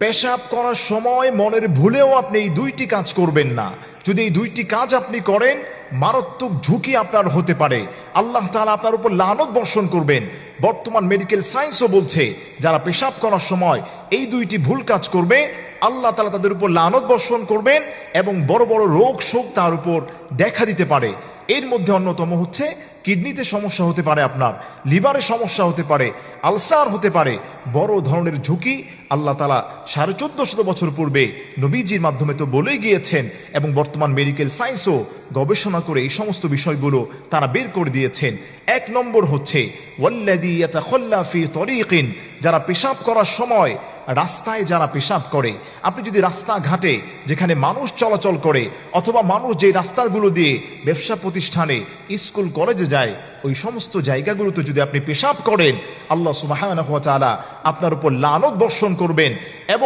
পেশাব করার সময় মনের ভুলেও আপনি এই দুইটি কাজ করবেন না। যদি এই দুইটি কাজ আপনি করেন, মারাত্মক ঝুঁকি আপনার হতে পারে। আল্লাহ তাআলা আপনার উপর লানত বর্ষণ করবেন। বর্তমান মেডিকেল সায়েন্সও বলছে, যারা পেশাব করার সময় এই দুইটি ভুল কাজ করবে, আল্লাহ তাআলা তাদের উপর লানত বর্ষণ করবেন এবং বড় বড় রোগ শোক তার উপর দেখা দিতে পারে। এর মধ্যে অন্যতম হচ্ছে কিডনিতে সমস্যা হতে পারে, আপনার লিভারে সমস্যা হতে পারে, আলসার হতে পারে। বড় ধরনের ঝুঁকি আল্লাহ তাআলা 1450 বছর পূর্বে নবীজির মাধ্যমে তো বলেই গিয়েছেন, এবং বর্তমান মেডিকেল সায়েন্সও গবেষণা করে এই সমস্ত বিষয়গুলো তারা বের করে দিয়েছেন। এক নম্বর হচ্ছে ওয়াল্লাযী ইয়াতাখাল্লা ফি তরিকিন, যারা পেশাব করার সময় রাস্তায় যারা পেশাব করে, আপনি যদি রাস্তাঘাটে যেখানে মানুষ চলাচল করে, অথবা মানুষ যে রাস্তাগুলো দিয়ে ব্যবসা প্রতিষ্ঠানে, স্কুল কলেজে যায়, ওই সমস্ত জায়গাগুলোতে যদি আপনি পেশাব করেন, আল্লাহ সুবহানাহু ওয়া তাআলা আপনার উপর লানত বর্ষণ করবেন। এবং